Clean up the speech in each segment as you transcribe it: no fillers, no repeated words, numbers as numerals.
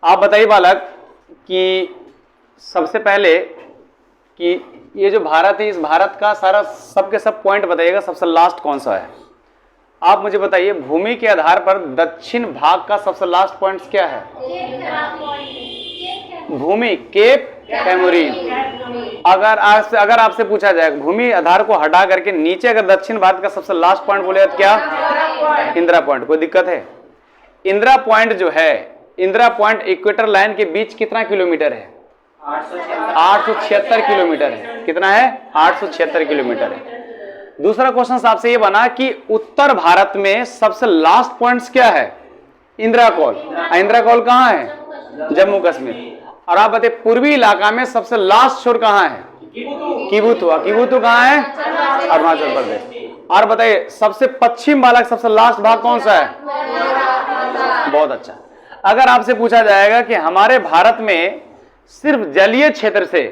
आप बताइए बालक कि सबसे पहले कि ये जो भारत है, इस भारत का सारा सबके सब पॉइंट बताइएगा, सबसे लास्ट कौन सा है। आप मुझे बताइए भूमि के आधार पर दक्षिण भाग का सबसे लास्ट पॉइंट क्या है? भूमि केप कैमोरीन। अगर आपसे पूछा जाए भूमि आधार को हटा करके नीचे अगर दक्षिण भारत का सबसे लास्ट पॉइंट बोले तो क्या? इंदिरा पॉइंट। कोई दिक्कत है? इंदिरा पॉइंट जो है, इंदिरा पॉइंट इक्वेटर लाइन के बीच कितना किलोमीटर है? 876 किलोमीटर है। कितना है? 876 किलोमीटर है। दूसरा क्वेश्चन आपसे ये बना कि उत्तर भारत में सबसे लास्ट पॉइंट्स क्या है? इंदिरा कॉल। इंदिरा कॉल कहाँ है? जम्मू कश्मीर। और आप बताइए पूर्वी इलाका में सबसे लास्ट छोर कहाँ है? किबुथुआ। किबुथु कहाँ है? अरुणाचल प्रदेश। और बताइए सबसे पश्चिम वाला सबसे लास्ट भाग कौन सा है? बहुत अच्छा। अगर आपसे पूछा जाएगा कि हमारे भारत में सिर्फ जलीय क्षेत्र से,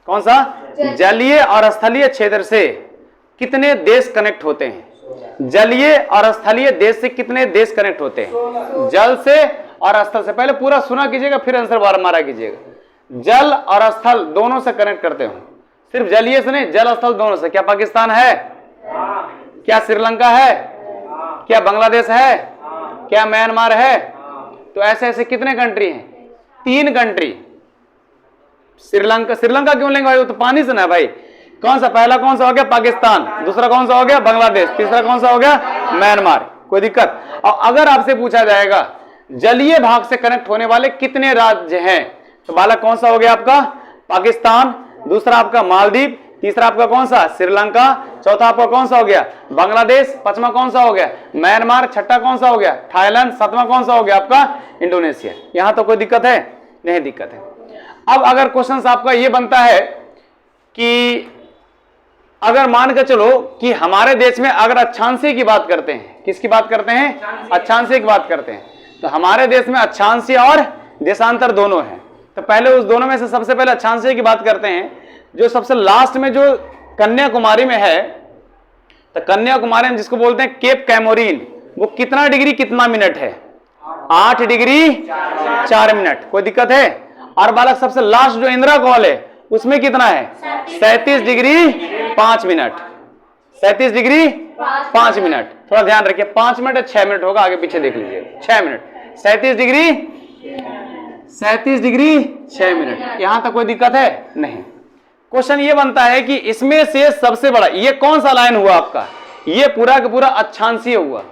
कौन सा? जलीय और स्थलीय क्षेत्र से कितने देश कनेक्ट होते हैं? जलीय और स्थलीय देश से कितने देश कनेक्ट होते हैं? जल से और स्थल से। पहले पूरा सुना कीजिएगा फिर आंसर बार मारा कीजिएगा। जल और स्थल दोनों से कनेक्ट करते हो, सिर्फ जलीय से नहीं, जल स्थल दोनों से। क्या पाकिस्तान है? क्या श्रीलंका है? क्या बांग्लादेश है? क्या म्यांमार है? तो ऐसे ऐसे कितने कंट्री हैं? 3 कंट्री। श्रीलंका क्यों लेंगे भाई? वो तो पानी से ना भाई। कौन सा? पहला कौन सा हो गया? पाकिस्तान। दूसरा कौन सा हो गया? बांग्लादेश। तीसरा कौन सा हो गया? म्यांमार। कोई दिक्कत? और अगर आपसे पूछा जाएगा जलीय भाग से कनेक्ट होने वाले कितने राज्य हैं, तो बालक कौन सा हो गया आपका? पाकिस्तान। दूसरा आपका मालदीव। तीसरा आपका कौन सा? श्रीलंका। चौथा आपका कौन सा हो गया? बांग्लादेश। पांचवा कौन सा हो गया? म्यांमार। छठा कौन सा हो गया? थाईलैंड। सातवां कौन सा हो गया आपका? इंडोनेशिया। यहां तो कोई दिक्कत है? नहीं दिक्कत है। अब अगर क्वेश्चन आपका यह बनता है कि अगर मान के चलो कि हमारे देश में अगर अक्षांशीय की बात करते हैं, किसकी बात करते हैं? अक्षांशीय की बात करते हैं, तो हमारे देश में अक्षांशीय और देशांतर दोनों है। तो पहले उस दोनों में से सबसे पहले अक्षांशीय की बात करते हैं। जो सबसे लास्ट में जो कन्याकुमारी में है, तो कन्याकुमारी में जिसको बोलते हैं केप कैमोरीन, वो कितना डिग्री कितना मिनट है? 8 डिग्री 4 मिनट। कोई दिक्कत है? और बालक सबसे लास्ट जो इंदिरा कॉल है उसमें कितना है? 37 डिग्री 5 मिनट। 37 degree 5 minute. थोड़ा ध्यान रखिए, 5 मिनट या 6 मिनट होगा, आगे पीछे देख लीजिए। 6 मिनट। 37 degree 6 minute. यहां तक कोई दिक्कत है? नहीं। क्वेश्चन ये बनता है कि इसमें से सबसे बड़ा ये कौन सा लाइन हुआ आपका? ये पूरा का पूरा अक्षांशीय हुआ।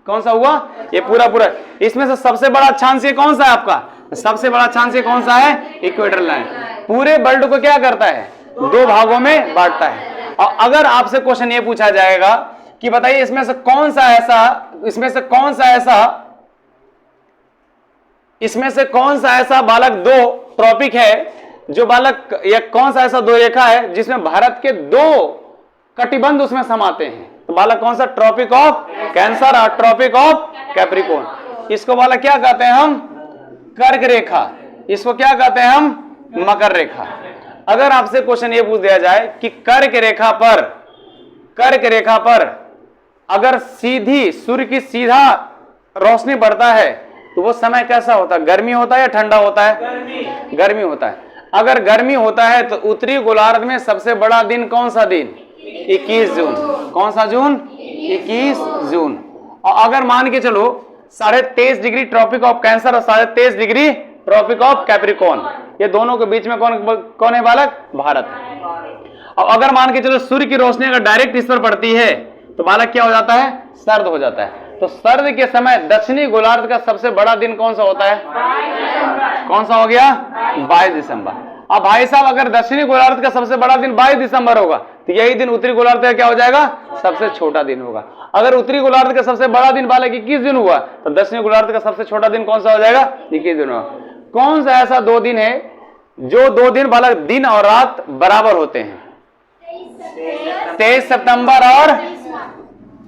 कौन सा हुआ? ये पूरा पूरा। इसमें से सबसे बड़ा अक्षांशीय कौन सा है आपका? सबसे बड़ा अक्षांशीय कौन सा है? Equator line. पूरे वर्ल्ड को क्या करता है? 2 भागों में बांटता है। और अगर आपसे क्वेश्चन ये पूछा जाएगा कि बताइए इसमें से कौन सा ऐसा बालक 2 ट्रॉपिक है, जो बालक या कौन सा ऐसा 2 रेखा है जिसमें भारत के 2 कटिबंध उसमें समाते हैं, तो बालक कौन सा? ट्रॉपिक ऑफ कैंसर और ट्रॉपिक ऑफ कैप्रिकॉर्न। इसको बालक क्या कहते हैं हम? कर्क रेखा। इसको क्या कहते हैं हम? मकर रेखा। अगर आपसे क्वेश्चन ये पूछ दिया जाए कि कर्क रेखा पर अगर सीधी सूर्य की सीधा रोशनी पड़ता है तो वो समय कैसा होता है? गर्मी होता है या ठंडा होता है? गर्मी होता है। अगर गर्मी होता है तो उत्तरी गोलार्ध में सबसे बड़ा दिन कौन सा दिन? 21 जून। कौन सा जून? 21 जून। और अगर मान के चलो 23.5 डिग्री ट्रॉपिक ऑफ कैंसर और 23.5 डिग्री ट्रॉपिक ऑफ कैप्रिकॉर्न, ये दोनों के बीच में कौन है बालक? भारत है। और अगर मान के चलो सूर्य की रोशनी अगर डायरेक्ट इस पर पड़ती है तो बालक क्या हो जाता है? सर्द हो जाता है। तो सर्द के समय दक्षिणी गोलार्ध का सबसे बड़ा दिन कौन सा होता है? कौन सा हो गया? 22 दिसंबर। अब भाई साहब अगर दक्षिणी गोलार्ध का सबसे बड़ा दिन 22 दिसंबर होगा तो यही दिन उत्तरी गोलार्ध का क्या हो जाएगा? सबसे छोटा दिन होगा। अगर उत्तरी गोलार्ध का सबसे बड़ा दिन बालक 21 दिन हुआ तो दक्षिणी गोलार्ध का सबसे छोटा दिन कौन सा हो जाएगा? 21 दिन होगा। कौन सा ऐसा 2 दिन है जो 2 दिन बालक दिन और रात बराबर होते हैं? 23 सितंबर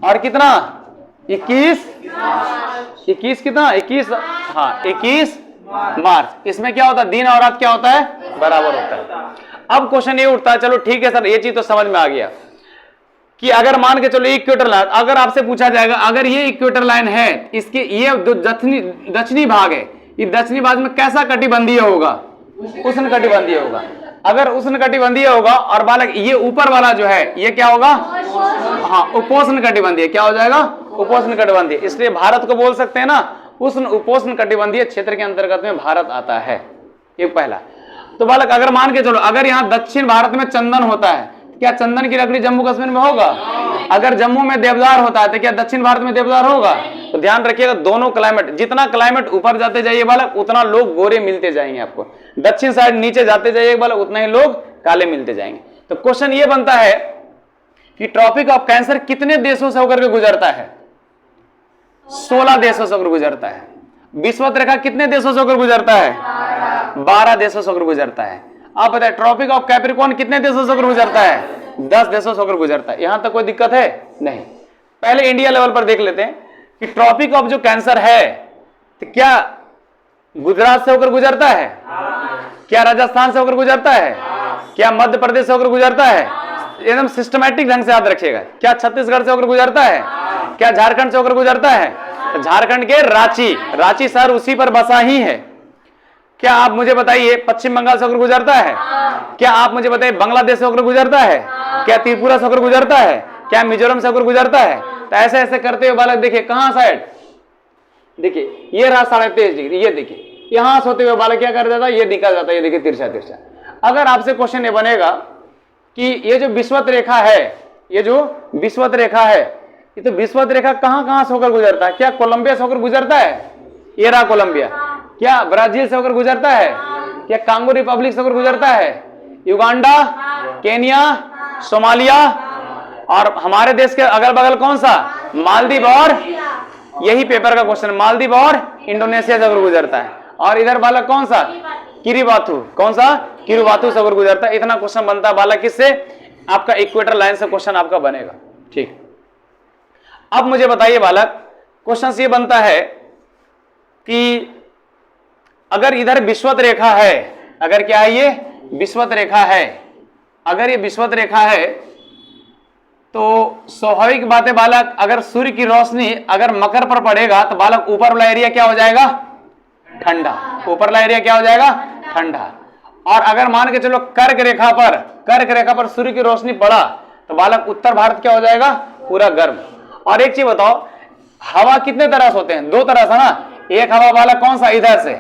और कितना? 21 कितना? 21 मार्च। इसमें क्या होता है? दिन और रात क्या होता है? बराबर होता है। अब क्वेश्चन ये उठता है, चलो ठीक है सर, ये चीज तो समझ में आ गया कि अगर मान के चलो इक्वेटर लाइन, अगर आपसे पूछा जाएगा अगर ये इक्वेटर लाइन है, इसके ये जो दक्षिणी भाग है ये दक्षिणी भाग में कैसा कटिबंधीय होगा? उष्ण कटिबंधीय होगा। अगर उष्ण कटिबंधीय होगा और बालक ये ऊपर वाला जो है ये क्या होगा? हाँ, उपोष्ण कटिबंधीय। क्या हो जाएगा? उपोष्ण कटिबंधीय। इसलिए भारत को बोल सकते हैं ना उष्ण उपोष्ण कटिबंधीय क्षेत्र के अंतर्गत में भारत आता है। ये पहला। तो बालक अगर मान के चलो अगर यहाँ दक्षिण भारत में चंदन होता है, क्या चंदन की लकड़ी जम्मू कश्मीर में होगा? अगर जम्मू में देवदार होता है तो क्या दक्षिण भारत में देवदार होगा? तो ध्यान रखिएगा, दोनों क्लाइमेट, जितना क्लाइमेट ऊपर जाते जाइए बालक उतना लोग गोरे मिलते जाएंगे आपको। दक्षिण साइड नीचे जाते जाइए बालक उतना ही लोग काले मिलते जाएंगे। तो क्वेश्चन ये बनता है कि ट्रॉपिक ऑफ कैंसर कितने देशों से होकर के गुजरता है? 16 देशों से होकर गुजरता है। विषुवत रेखा कितने देशों से होकर गुजरता है? 12 देशों से होकर गुजरता है। आप बताए ट्रॉपिक ऑफ कैप्रिकॉर्न कितने देशों से होकर गुजरता है? 10 देशों से होकर गुजरता है। यहां तक कोई दिक्कत है? नहीं। पहले इंडिया लेवल पर देख लेते हैं कि ट्रॉपिक ऑफ जो कैंसर है तो क्या गुजरात से होकर गुजरता है? क्या राजस्थान से होकर गुजरता है? क्या मध्य प्रदेश से होकर गुजरता है? एकदम सिस्टमैटिक ढंग से याद रखिएगा। क्या छत्तीसगढ़ से होकर गुजरता है? क्या झारखंड से होकर गुजरता है? तो झारखंड के रांची शहर उसी पर बसा ही है। क्या आप मुझे बताइए पश्चिम बंगाल से होकर गुजरता है? क्या आप मुझे बताइए बांग्लादेश से होकर गुजरता है? क्या त्रिपुरा से होकर गुजरता है? क्या मिजोरम से होकर गुजरता है? तो ऐसे ऐसे करते हुए बालक देखिए कहां साइड, देखिए ये रहा 23.5 डिग्री, ये देखिए यहां से होते हुए बालक क्या कर देता है? ये निकल जाता है। ये देखिए तिरछा तिरछा। अगर आपसे क्वेश्चन ये बनेगा कि ये जो विषुवत रेखा है, ये जो विषुवत रेखा है, ये तो विषुवत रेखा कहां कहां से होकर गुजरता है? क्या कोलंबिया से होकर गुजरता है? ये रहा कोलंबिया। क्या ब्राजील से होकर गुजरता है? क्या कांगो रिपब्लिक से होकर गुजरता है? युगांडा, केनिया, सोमालिया, और हमारे देश के अगल बगल कौन सा? मालदीव, और यही पेपर का क्वेश्चन, मालदीव और इंडोनेशिया से होकर गुजरता है। और इधर बालक कौन सा? किरिबाथु। कौन सा? किरिबाथु से होकर गुजरता है। इतना क्वेश्चन बनता है बालक किससे? आपका इक्वेटर लाइन से क्वेश्चन आपका बनेगा। ठीक, अब मुझे बताइए बालक क्वेश्चन ये बनता है कि अगर इधर विषुवत रेखा है, अगर क्या है? ये विषुवत रेखा है। अगर ये विषुवत रेखा है तो स्वाभाविक बात है बालक, अगर सूर्य की रोशनी अगर मकर पर पड़ेगा तो बालक ऊपर वाला एरिया क्या हो जाएगा? ठंडा। ऊपर वाला एरिया क्या हो जाएगा? ठंडा। और अगर मान के चलो कर्क रेखा पर सूर्य की रोशनी पड़ा तो बालक उत्तर भारत क्या हो जाएगा? पूरा गर्म। और एक चीज बताओ, हवा कितने तरह से होते हैं? 2 तरह से ना। एक हवा बालक कौन सा? इधर से,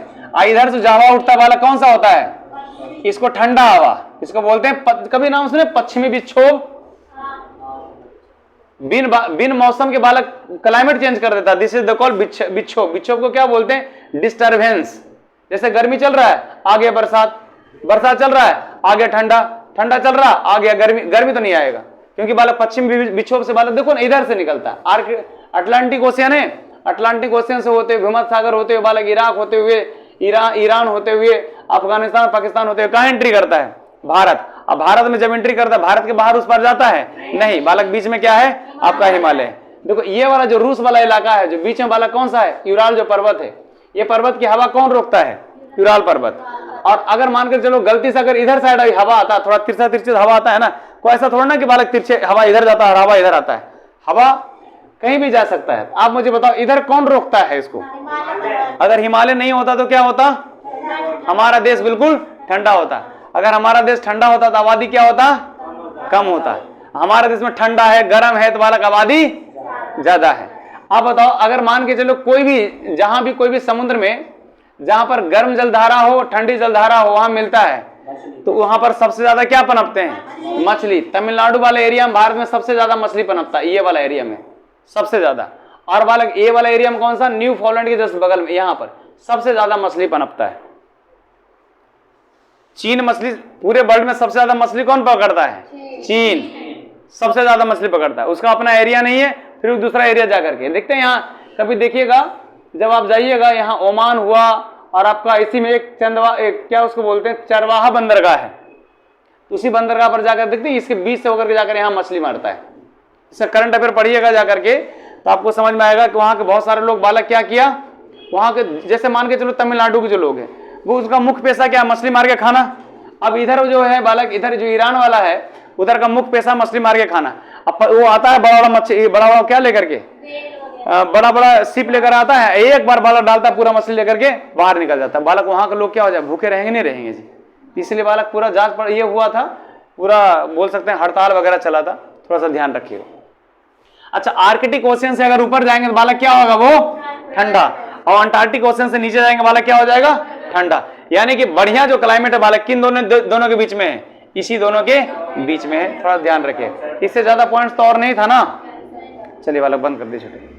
इधर से जो हवा उठता बालक कौन सा होता है? इसको ठंडा हवा, इसको बोलते हैं, कभी नाम सुने पश्चिमी विक्षोभ? बिन मौसम के बालक क्लाइमेट चेंज कर देता है। दिस इज द कॉल विक्षोभ। विक्षोभ को क्या बोलते हैं? डिस्टरबेंस। जैसे गर्मी चल रहा है, आगे बरसात चल रहा है, आगे ठंडा चल रहा है, आगे गर्मी तो नहीं आएगा, क्योंकि बालक पश्चिम विक्षोभ से बालक देखो ना इधर से निकलता है। अटलांटिक ओशियन है, अटलांटिक ओशियन से होते हुए भूमध्य सागर होते हुए बालक इराक होते हुए ईरान होते हुए अफगानिस्तान पाकिस्तान होते हुए कहां एंट्री करता है? भारत। अब भारत में जब एंट्री करता है, भारत के बाहर उस पर जाता है? नहीं बालक, बीच में क्या है? आपका हिमालय। देखो ये वाला जो रूस वाला इलाका है, जो बीच में बालक कौन सा है? यूराल जो पर्वत है। ये पर्वत की हवा कौन रोकता है? यूराल पर्वत। और अगर मानकर चलो गलती से अगर इधर साइड हवा आता है, थोड़ा तिरछा हवा आता है ना, कोई ऐसा थोड़ा ना कि बालक तिरछे हवा इधर जाता है और हवा इधर आता है। हवा कहीं भी जा सकता है। आप मुझे बताओ इधर कौन रोकता है इसको? अगर हिमालय नहीं होता तो क्या होता? हमारा देश बिल्कुल ठंडा होता। अगर हमारा देश ठंडा होता तो आबादी क्या होता? कम होता। हमारे देश में ठंडा है, गर्म है, तो बालक आबादी ज्यादा है। आप बताओ अगर मान के चलो कोई भी, जहां भी कोई भी समुद्र में जहां पर गर्म जलधारा हो, ठंडी जलधारा हो, वहां मिलता है, तो वहां पर सबसे ज्यादा क्या पनपते हैं? मछली। तमिलनाडु वाले एरिया में भारत में सबसे ज्यादा मछली पनपता है, ये वाला एरिया में सबसे ज्यादा। और बालक ये वाला एरिया में कौन सा? न्यू फॉलैंड के जस्ट बगल में, यहां पर सबसे ज्यादा मछली पनपता है। चीन मछली, पूरे वर्ल्ड में सबसे ज्यादा मछली कौन पकड़ता है? चीन सबसे ज्यादा मछली पकड़ता है। उसका अपना एरिया नहीं है, फिर दूसरा एरिया जाकर के देखते हैं। यहाँ कभी देखिएगा, जब आप जाइएगा, यहाँ ओमान हुआ और आपका इसी में एक क्या उसको बोलते हैं, चरवाहा बंदरगाह है। उसी बंदरगाह पर जाकर देखते हैं, इसके बीच से होकर के जाकर यहाँ मछली मारता है। इसका करंट अफेयर पढ़िएगा जाकर के, तो आपको समझ में आएगा कि वहाँ के बहुत सारे लोग बालक क्या किया, वहाँ के जैसे मान के चलो तमिलनाडु के जो लोग हैं, वो उसका मुख्य पेशा क्या? मछली मार के खाना। अब इधर जो है बालक, इधर जो ईरान वाला है, उधर का मुख्य पेशा मछली मार के खाना। अब वो आता है बड़ा बड़ा मच्छी, बड़ा बड़ा क्या लेकर के? बड़ा बड़ा शिप लेकर आता है, एक बार बालक डालता है, पूरा मछली लेकर के बाहर निकल जाता है। बालक वहां के लोग क्या हो जाए, भूखे रहेंगे नहीं रहेंगे जी। इसलिए बालक पूरा जांच पर ये हुआ था, पूरा बोल सकते हैं हड़ताल वगैरह चला था, थोड़ा सा ध्यान रखिएगा। अच्छा, आर्कटिक ओशियन से अगर ऊपर जाएंगे तो बालक क्या होगा, वो ठंडा, और अंटार्कटिक ओशियन से नीचे जाएंगे बालक क्या हो जाएगा, ठंडा। यानी कि बढ़िया जो क्लाइमेट है बालक किन दोनों के बीच में है, इसी दोनों के बीच में है, थोड़ा ध्यान रखिए। इससे ज्यादा पॉइंट्स तो और नहीं था ना। चलिए बालक बंद कर दे छोटे।